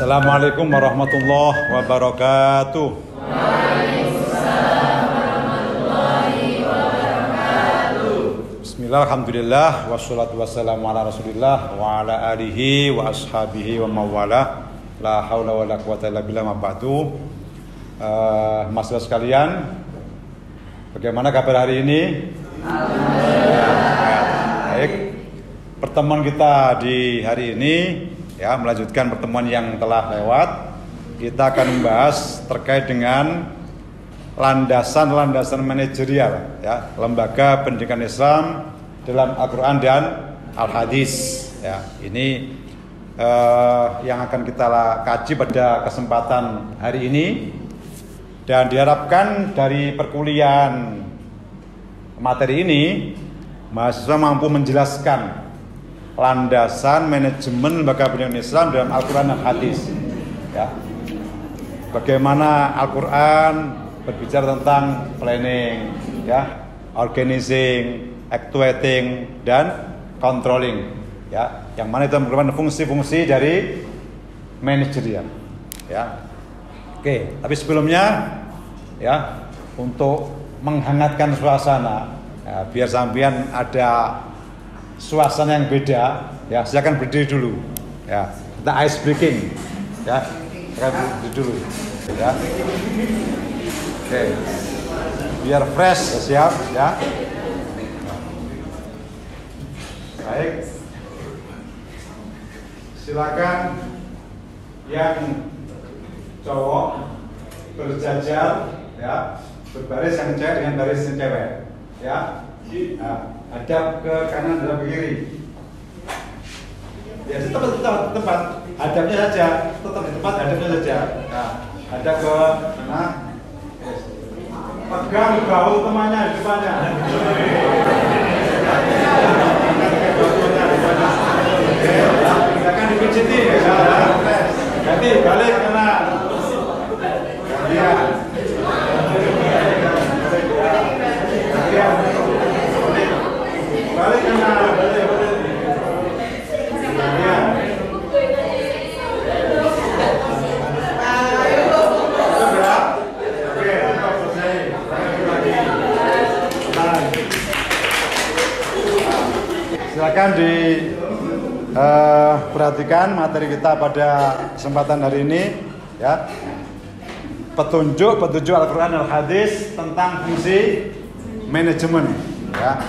Assalamualaikum warahmatullahi wabarakatuh. Waalaikumsalam warahmatullahi wabarakatuh. Bismillah, alhamdulillah, wassalatu wassalamu ala rasulillah wa ala alihi wa ashabihi wa mawala. La haula wa la quwata illa billah, ma ba'du. Mahasiswa sekalian, bagaimana kabar hari ini? Alhamdulillah. Baik. Pertemuan kita di hari ini ya, melanjutkan pertemuan yang telah lewat. Kita akan membahas terkait dengan landasan-landasan manajerial ya, lembaga pendidikan Islam dalam Al-Quran dan Al-Hadis ya. Ini yang akan kita kaji pada kesempatan hari ini, dan diharapkan dari perkuliahan materi ini mahasiswa mampu menjelaskan landasan manajemen lembaga pendidikan Islam dalam Al-Quran dan Hadis ya. Bagaimana Al-Quran berbicara tentang planning ya, organizing, actuating, dan controlling ya, yang mana itu merupakan fungsi-fungsi dari manajerial ya. Oke, tapi sebelumnya ya, untuk menghangatkan suasana ya, biar sampean ada suasana yang beda ya, silakan berdiri dulu ya, kita ice breaking ya, silakan berdiri dulu ya. Oke, biar fresh ya, siap ya. Baik, silakan yang cowok berjajar ya, berbaris, yang cewek dengan baris yang cewek ya. Nah, hadap ke kanan dan ke kiri. Ya, di tempat hadapnya saja, tetap di tempat hadapnya saja. Nah, hadap ke mana? Yes. Pegang bahu temannya di depannya. Jangan dipijiti ya. Ganti balik kanan. Ya. Balik kanan, balik. Ya. Sudah? Oke, selesai. Silakan perhatikan materi kita pada kesempatan hari ini ya. Petunjuk Al-Quran dan Al-Hadis tentang fungsi manajemen ya.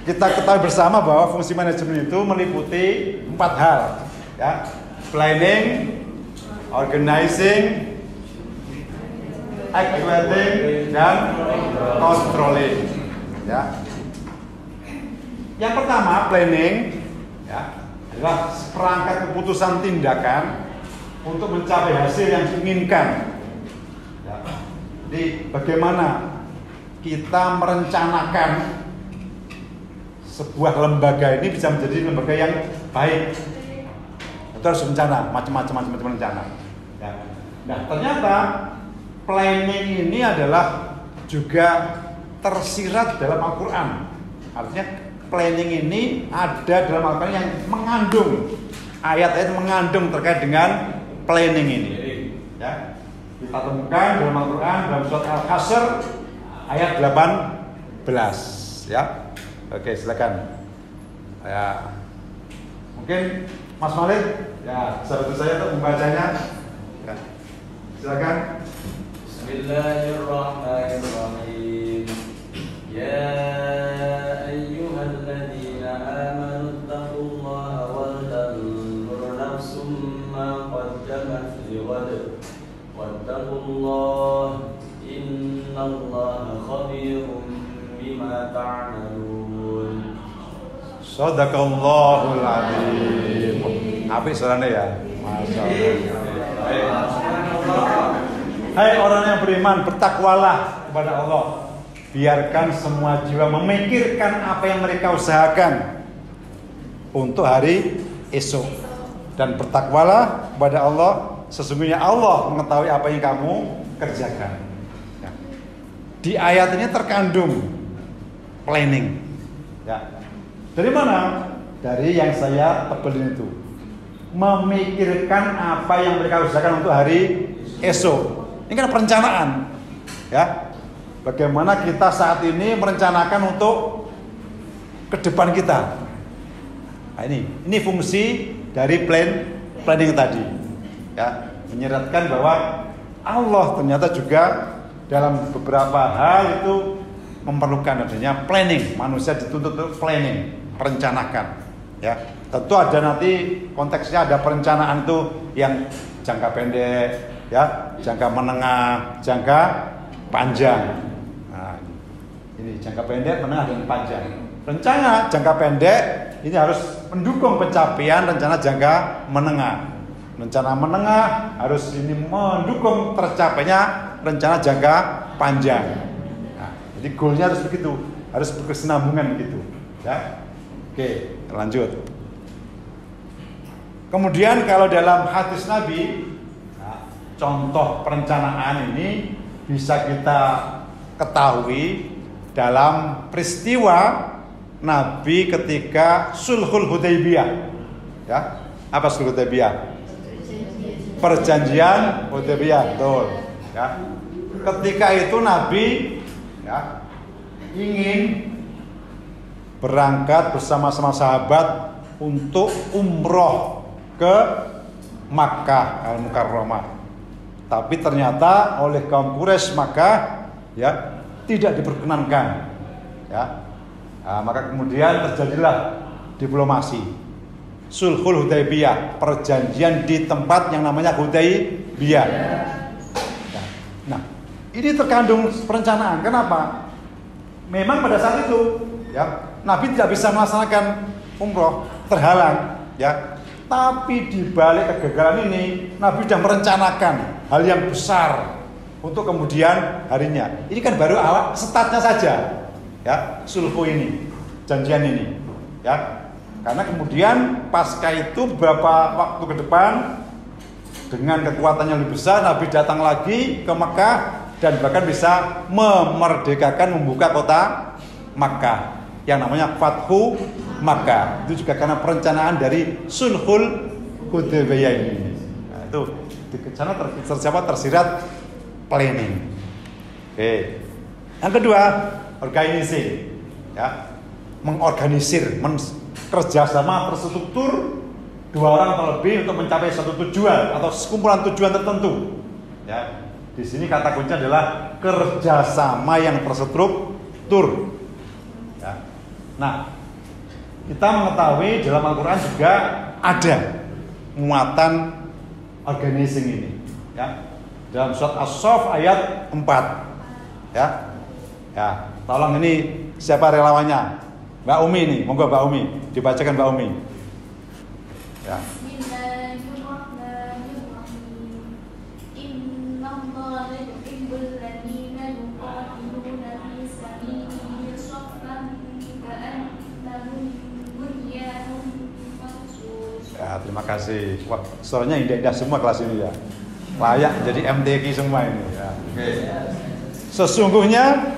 Kita ketahui bersama bahwa fungsi manajemen itu meliputi 4 hal ya: planning, organizing, actuating, dan controlling ya. Yang pertama, planning ya, adalah perangkat keputusan tindakan untuk mencapai hasil yang diinginkan ya. Jadi bagaimana kita merencanakan sebuah lembaga ini bisa menjadi lembaga yang baik, itu harus rencana, macam-macam rencana ya. Nah, ternyata planning ini adalah juga tersirat dalam Al-Quran. Artinya planning ini ada dalam Al-Quran yang mengandung ayat-ayat mengandung terkait dengan planning ini ya. Kita temukan dalam Al-Quran dalam surat Al-Hasr ayat 18 ya. Oke, silakan ya. Mungkin Mas Malik ya, sahabat saya untuk membacanya ya. Silakan. Bismillahirrahmanirrahim. Ya ayyuhalladzina amanu taqullaha wal tanzur nafsum ma qaddamat lighad wattaqullaha innallaha khabirum bima ta'malun. Shadaqallahul adzim. Apik suaranya ya. Masyaallah. Hai orang yang beriman, bertakwalah kepada Allah. Biarkan semua jiwa memikirkan apa yang mereka usahakan untuk hari esok, dan bertakwalah kepada Allah. Sesungguhnya Allah mengetahui apa yang kamu kerjakan ya. Di ayat ini terkandung planning ya. Dari mana? Dari yang saya tebelin itu memikirkan apa yang mereka usahakan untuk hari esok. Ini kan perencanaan, ya. Bagaimana kita saat ini merencanakan untuk ke depan kita. Nah, ini fungsi dari planning tadi, ya, menyeratkan bahwa Allah ternyata juga dalam beberapa hal itu memerlukan adanya planning. Manusia dituntut untuk planning, merencanakan, ya. Tentu ada nanti konteksnya ada perencanaan itu yang jangka pendek, ya, jangka menengah, jangka panjang. Nah, ini jangka pendek, menengah, dan panjang. Rencana jangka pendek ini harus mendukung pencapaian rencana jangka menengah. Rencana menengah harus ini mendukung tercapainya rencana jangka panjang. Nah, jadi goalnya harus begitu, harus berkesinambungan begitu. Ya, oke, lanjut. Kemudian kalau dalam hadis Nabi, nah, contoh perencanaan ini bisa kita ketahui dalam peristiwa Nabi ketika Sulhul Hudaybiyah. Ya, apa Sulhul Hudaybiyah? Perjanjian Hudaybiyah, betul. Ya. Ketika itu Nabi, ya, ingin berangkat bersama-sama sahabat untuk umroh ke Makkah Al-Mukarramah. Tapi ternyata oleh kaum Quraisy Makkah, ya, tidak diperkenankan. Ya. Nah, maka kemudian terjadilah diplomasi Sulhul Hudaybiyah, perjanjian di tempat yang namanya Hudaybiyah. Nah, ini terkandung perencanaan. Kenapa? Memang pada saat itu, ya, Nabi tidak bisa melaksanakan umroh, terhalang, ya. Tapi di balik kegagalan ini, Nabi sudah merencanakan hal yang besar untuk kemudian harinya. Ini kan baru awal startnya saja, ya, sulhu ini, janjian ini, ya. Karena kemudian pasca itu beberapa waktu ke depan dengan kekuatan yang lebih besar, Nabi datang lagi ke Makkah dan bahkan bisa memerdekakan, membuka kota Makkah yang namanya Fathu Makkah. Itu juga karena perencanaan dari Sulhul Hudaybiyah ini. Nah, itu di sana tersirat planning. Oke. Yang kedua, organizing, ya, mengorganisir, kerjasama terstruktur dua orang atau lebih untuk mencapai satu tujuan atau sekumpulan tujuan tertentu. Ya, di sini kata kunci adalah kerjasama yang terstruktur. Ya. Nah, kita mengetahui dalam Al-Quran juga ada muatan organizing ini. Ya, dalam surat As-Saff ayat 4. Ya, ya, tolong ini siapa relawannya? Mbak Umi nih, monggo Mbak Umi, dibacakan Mbak Umi. Ya. Ya, terima kasih. Wah, suaranya indah-indah semua kelas ini ya. Layak jadi MTQ semua ini ya. Oke. Sesungguhnya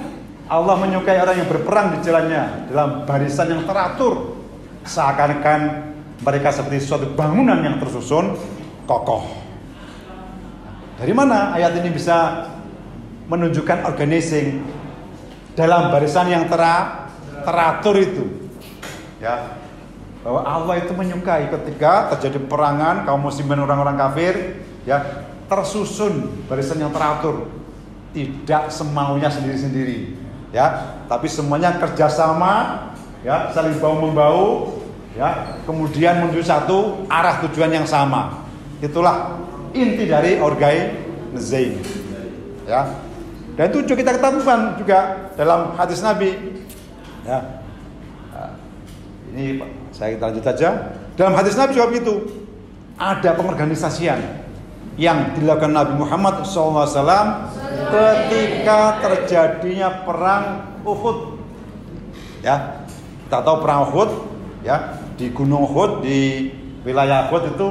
Allah menyukai orang yang berperang di jalannya dalam barisan yang teratur, seakan-akan mereka seperti suatu bangunan yang tersusun kokoh. Dari mana ayat ini bisa menunjukkan organizing dalam barisan yang teratur itu? Ya, bahwa Allah itu menyukai ketika terjadi peperangan kaum muslimin orang-orang kafir, ya, tersusun barisan yang teratur, tidak semaunya sendiri-sendiri. Ya, tapi semuanya kerjasama, ya, saling bahu membahu, ya, kemudian menuju satu arah tujuan yang sama. Itulah inti dari organizing, ya. Dan itu juga kita ketahuan juga dalam hadis Nabi, ya. Nah, ini saya kita lanjut aja. Dalam hadis Nabi juga begitu, ada pengorganisasian yang dilakukan Nabi Muhammad SAW ketika terjadinya perang Uhud. Ya, kita tahu perang Uhud, ya, di Gunung Uhud, di wilayah Uhud itu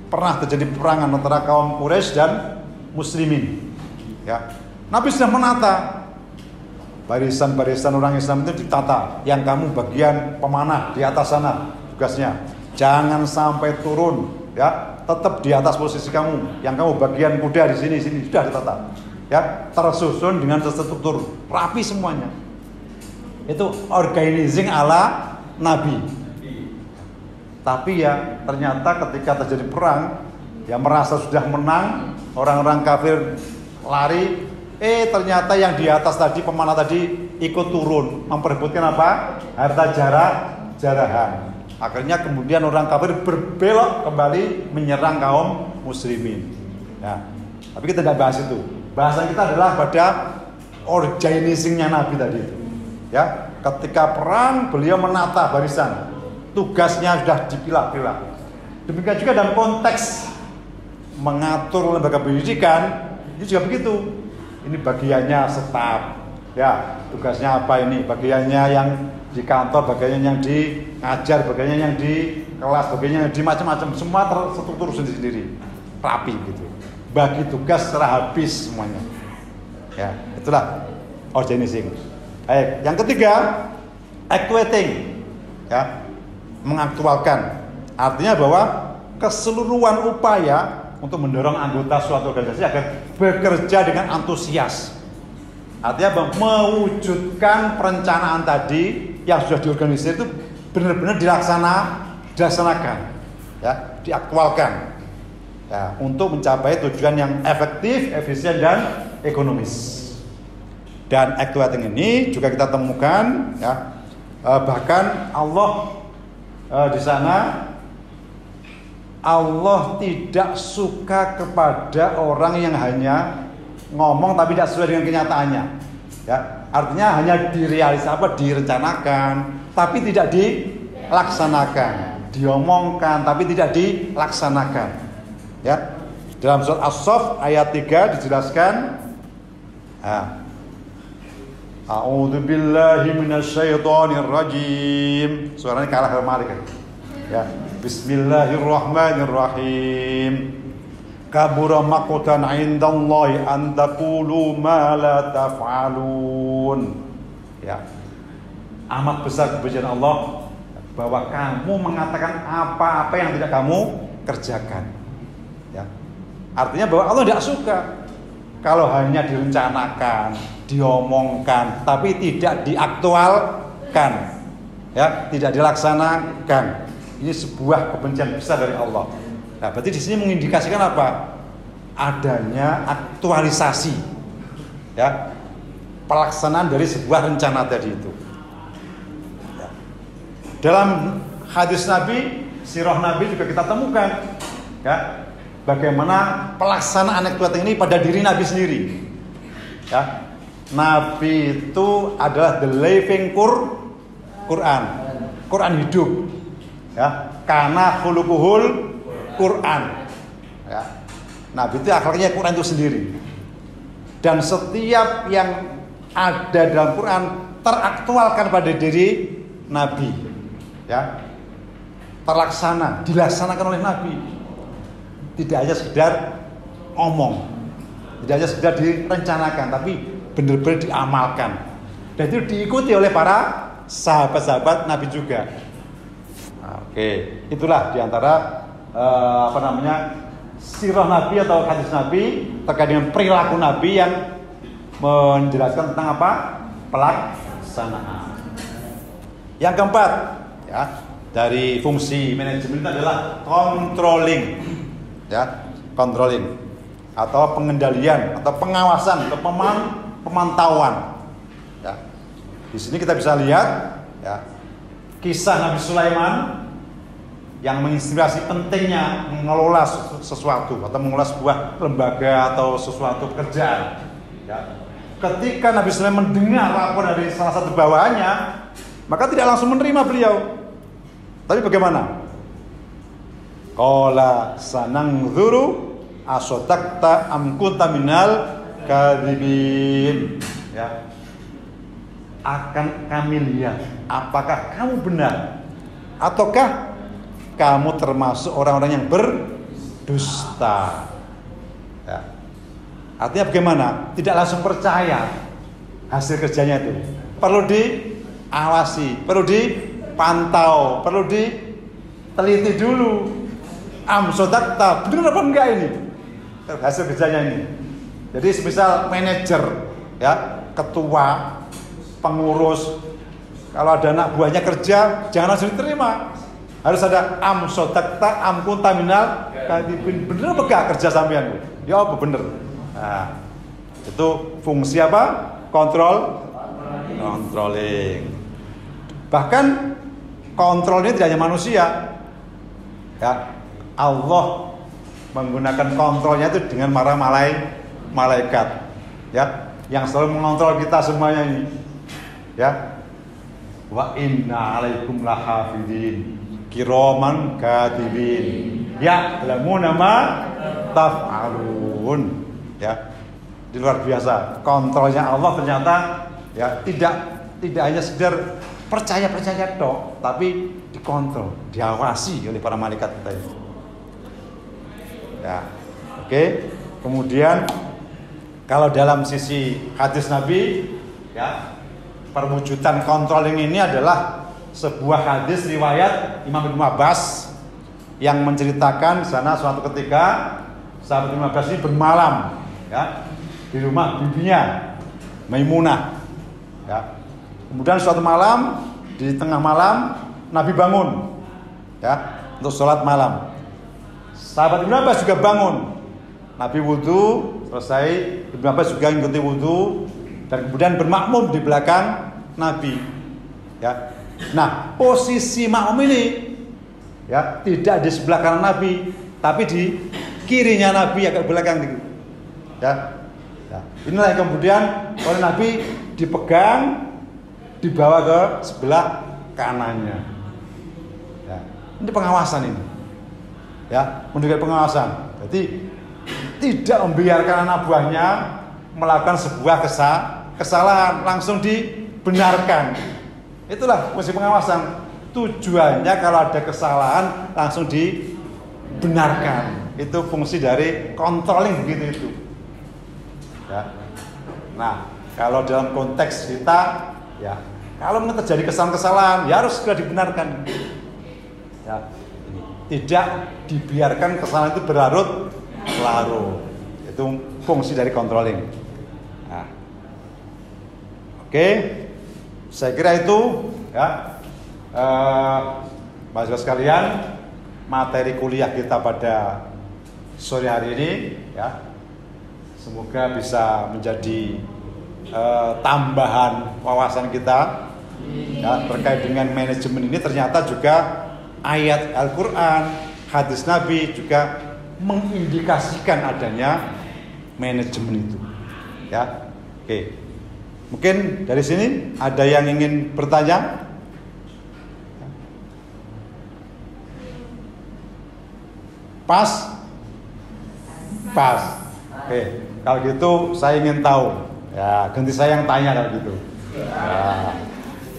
pernah terjadi peperangan antara kaum Quraisy dan Muslimin. Ya, Nabi sudah menata barisan-barisan orang Islam itu ditata. Yang kamu bagian pemanah di atas sana tugasnya, jangan sampai turun Ya, tetap di atas posisi kamu. Yang kamu bagian kuda di sini sudah ditata. Ya, tersusun dengan terstruktur, rapi semuanya. Itu organizing ala Nabi. Tapi ya ternyata ketika terjadi perang, ya merasa sudah menang, orang-orang kafir lari, ternyata yang di atas tadi, pemanah tadi ikut turun, memperebutkan apa? Harta jarahan. Akhirnya kemudian orang kafir berbelok kembali menyerang kaum muslimin. Ya. Tapi kita tidak bahas itu. Bahasan kita adalah pada organizingnya Nabi tadi itu. Ya, ketika perang beliau menata barisan. Tugasnya sudah dipilah-pilah. Demikian juga dalam konteks mengatur lembaga pendidikan, itu juga begitu. Ini bagiannya staf. Ya, tugasnya apa ini? Bagiannya yang di kantor, bagiannya yang di ngajar, bagiannya yang di kelas, bagiannya yang di macam-macam, semua terstruktur sendiri-sendiri, rapi gitu. Bagi tugas secara habis semuanya. Ya, itulah organizing. Baik, yang ketiga, actuating. Ya, mengaktualkan. Artinya bahwa keseluruhan upaya untuk mendorong anggota suatu organisasi agar bekerja dengan antusias. Artinya mewujudkan perencanaan tadi yang sudah diorganisir itu benar-benar dilaksanakan, ya, diaktualkan, ya, untuk mencapai tujuan yang efektif, efisien dan ekonomis. Dan actuating ini juga kita temukan, ya, bahkan Allah di sana Allah tidak suka kepada orang yang hanya ngomong tapi tidak sesuai dengan kenyataannya. Ya, artinya hanya direncanakan tapi tidak dilaksanakan, diomongkan tapi tidak dilaksanakan. Ya, dalam surat As-Saff ayat 3 dijelaskan, A'udzu billahi minasyaitonir rajim. Suaranya kalah sama Malik. Ya, Bismillahirrahmanirrahim. Kabura maqtan 'indallahi an taqulu ma la taf'alun. Ya. Amat besar kebencian Allah bahwa kamu mengatakan apa-apa yang tidak kamu kerjakan. Ya. Artinya bahwa Allah tidak suka kalau hanya direncanakan, diomongkan, tapi tidak diaktualkan, ya, tidak dilaksanakan. Ini sebuah kebencian besar dari Allah. Nah, berarti di sini mengindikasikan apa? Adanya aktualisasi, ya, pelaksanaan dari sebuah rencana tadi itu. Ya. Dalam hadis Nabi, sirah Nabi juga kita temukan, ya, bagaimana pelaksanaan actuating ini pada diri Nabi sendiri. Ya, Nabi itu adalah the living Quran hidup. Ya, karena khuluquhul Quran. Ya, Nabi itu akhlaknya Quran itu sendiri. Dan setiap yang ada dalam Quran teraktualkan pada diri Nabi. Ya, terlaksana, dilaksanakan oleh Nabi. Tidak hanya sekedar ngomong, tidak hanya sekedar direncanakan, tapi benar-benar diamalkan. Dan itu diikuti oleh para sahabat-sahabat Nabi juga. Oke, itulah diantara sirah Nabi atau hadis Nabi terkait dengan perilaku Nabi yang menjelaskan tentang apa? Pelaksanaan. Yang keempat, ya, dari fungsi manajemen itu adalah controlling. Ya, controlling atau pengendalian atau pengawasan atau pemantauan. Ya. Di sini kita bisa lihat, ya, kisah Nabi Sulaiman yang menginspirasi pentingnya mengelola sesuatu atau mengelola sebuah lembaga atau sesuatu pekerjaan. Ya. Ketika Nabi Sulaiman mendengar laporan dari salah satu bawahannya, maka tidak langsung menerima beliau. Tapi bagaimana? Qala sanangzuru asadaqta am kunta minal kadzibin. Ya. Akan kami lihat apakah kamu benar ataukah kamu termasuk orang-orang yang berdusta. Ya. Artinya bagaimana? Tidak langsung percaya hasil kerjanya itu. Perlu diawasi, perlu dipantau, perlu diteliti dulu. Sodakta, bener apa enggak ini? Hasil kerjanya ini. Jadi semisal manajer, ya, ketua, pengurus, kalau ada anak buahnya kerja, jangan langsung diterima. Harus ada sodakta, kunta minal kadhibin. Bener apa enggak kerja sampean? Ya apa bener? Nah, itu fungsi apa? Controlling. Bahkan kontrol ini tidak hanya manusia, ya. Allah menggunakan kontrolnya itu dengan para malaikat, ya, yang selalu mengontrol kita semuanya ini, ya. Wa inna alaikum lahafidin kiraman katibin ya'lamuna ma taf'alun, ya. Di luar biasa kontrolnya Allah ternyata, ya, tidak hanya sekedar percaya toh, tapi dikontrol, diawasi oleh para malaikat kita ini. Ya, oke. Kemudian kalau dalam sisi hadis Nabi, ya, perwujudan controlling ini adalah sebuah hadis riwayat Imam Ibnu Abbas yang menceritakan sana suatu ketika sahabat Ibnu Abbas ini bermalam, ya, di rumah bibinya Maimunah, ya. Kemudian suatu malam, di tengah malam Nabi bangun, ya, untuk sholat malam. Sahabat Ibnu Abbas juga bangun. Nabi wudhu selesai, Ibnu Abbas juga ikuti wudhu dan kemudian bermakmum di belakang Nabi, ya. Nah, posisi makmum ini, ya, tidak di sebelah kanan Nabi, tapi di kirinya Nabi, agak belakang gitu, ya. Ya, inilah yang kemudian oleh Nabi dipegang, dibawa ke sebelah kanannya. Ya, ini pengawasan ini, ya, menunjukkan pengawasan. Jadi tidak membiarkan anak buahnya melakukan sebuah kesalahan, langsung dibenarkan. Itulah fungsi pengawasan. Tujuannya kalau ada kesalahan langsung dibenarkan. Itu fungsi dari controlling begitu itu. Ya. Nah, kalau dalam konteks kita, ya, kalau terjadi kesalahan ya harus segera dibenarkan. Ya, tidak dibiarkan kesalahan itu berlarut-larut. Itu fungsi dari controlling. Nah, oke, saya kira itu, ya, mahasiswa sekalian, materi kuliah kita pada sore hari ini, ya. Semoga bisa menjadi tambahan wawasan kita, ya, terkait dengan manajemen ini. Ternyata juga ayat Al-Quran, hadis Nabi juga mengindikasikan adanya manajemen itu, ya. Oke, mungkin dari sini ada yang ingin bertanya? Pas. Oke. Kalau gitu saya ingin tahu, ya, ganti saya yang tanya kalau gitu. Ya,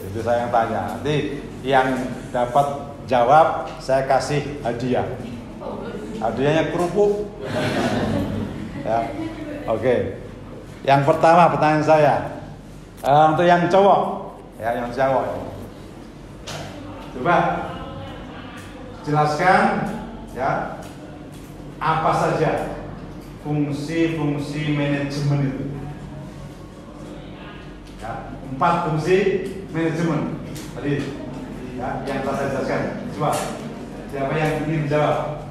itu saya yang tanya. Nanti yang dapat jawab saya kasih hadiah. Hadiahnya kerupuk. Ya, oke. Yang pertama pertanyaan saya, untuk yang cowok, ya, yang cowok. Coba jelaskan, ya, apa saja fungsi-fungsi manajemen itu, ya, 4 fungsi manajemen tadi, ya, yang telah saya jelaskan. Coba siapa yang ingin menjawab?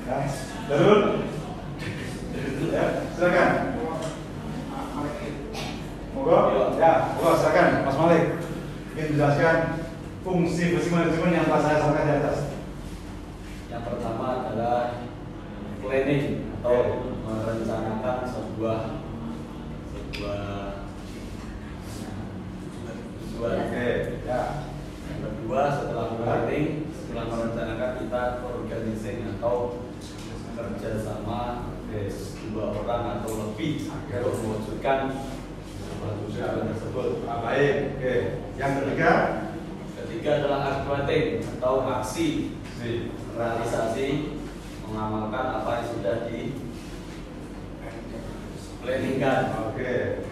Ya, Darul, ya, silakan. Monggo, ya, silakan Mas Malik ingin menjelaskan fungsi-fungsi manajemen yang telah saya sampaikan di atas. Yang pertama adalah planning atau merencanakan sebuah Oke, ya. Yang kedua, setelah planning, setelah merencanakan, kita organizing atau kerjasama dua orang atau lebih agar mewujudkan tujuan tersebut. Baik, oke. Yang ketiga adalah activating atau aksi, realisasi, mengamalkan apa yang sudah di planningkan. Oke.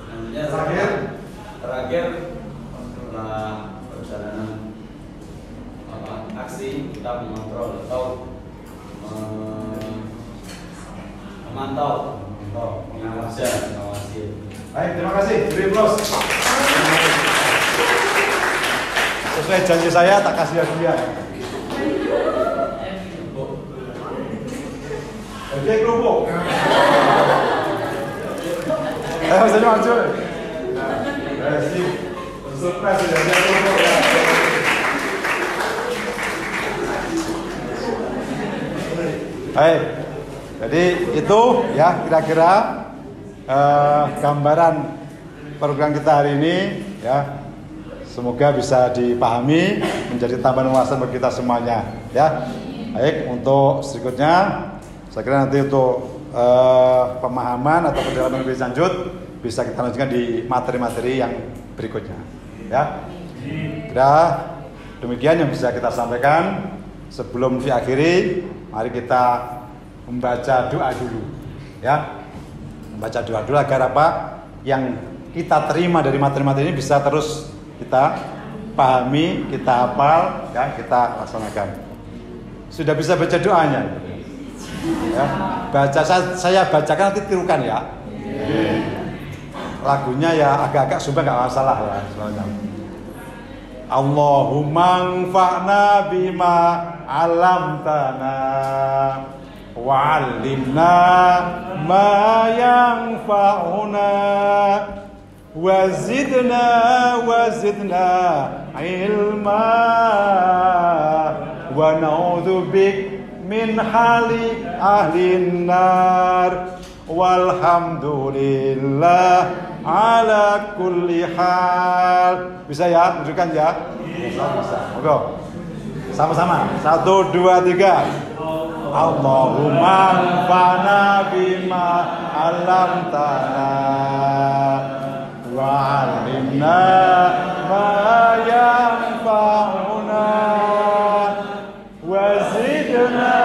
Nantinya terakhir setelah perjalanan aksi kita mengontrol atau memantau atau mengawasi. Baik, terima kasih. Beri plus. Sesuai janji saya tak kasih hadiah. Oke, kerupuk. Ayo, sini maju. Surprise ya, kerupuk ya. Baik, jadi itu ya kira-kira gambaran program kita hari ini ya. Semoga bisa dipahami, menjadi tambahan wawasan bagi kita semuanya ya. Baik, untuk berikutnya saya kira nanti untuk pemahaman atau pendalaman lebih lanjut bisa kita lanjutkan di materi-materi yang berikutnya ya. Kira demikian yang bisa kita sampaikan. Sebelum diakhiri, mari kita membaca doa dulu ya. Membaca doa dulu agar apa yang kita terima dari materi-materi ini bisa terus kita pahami, kita hafal ya, kita laksanakan. Sudah bisa baca doanya ya. Baca saya bacakan, nanti tirukan ya. Lagunya ya agak-agak sumpah nggak masalah ya. Allahumma anfa'na bima 'allamtana wa 'allimna ma yanfa'una wa zidna ilma wa na'udzu bik min hali ahlin nar walhamdulillah ala kulli hal. Bisa ya? Tunjukkan ya? Bisa. Oke. Sama-sama. 1, 2, 3. Allahumma anfa'na bima 'allamtana wa 'allimna ma yanfa'una wa zidna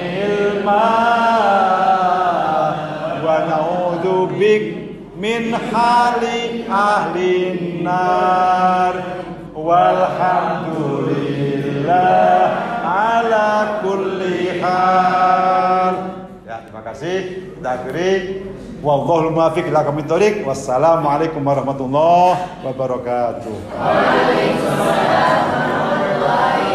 ilma wa na'udzu bik min hali ahlin nar walhamdulillah ala kulli hal. Ya, terima kasih. Kita akhiri. Wallahul muwaffiq ila aqwamit thoriq. Wassalamualaikum warahmatullahi wabarakatuh. Waalaikumsalam warahmatullahi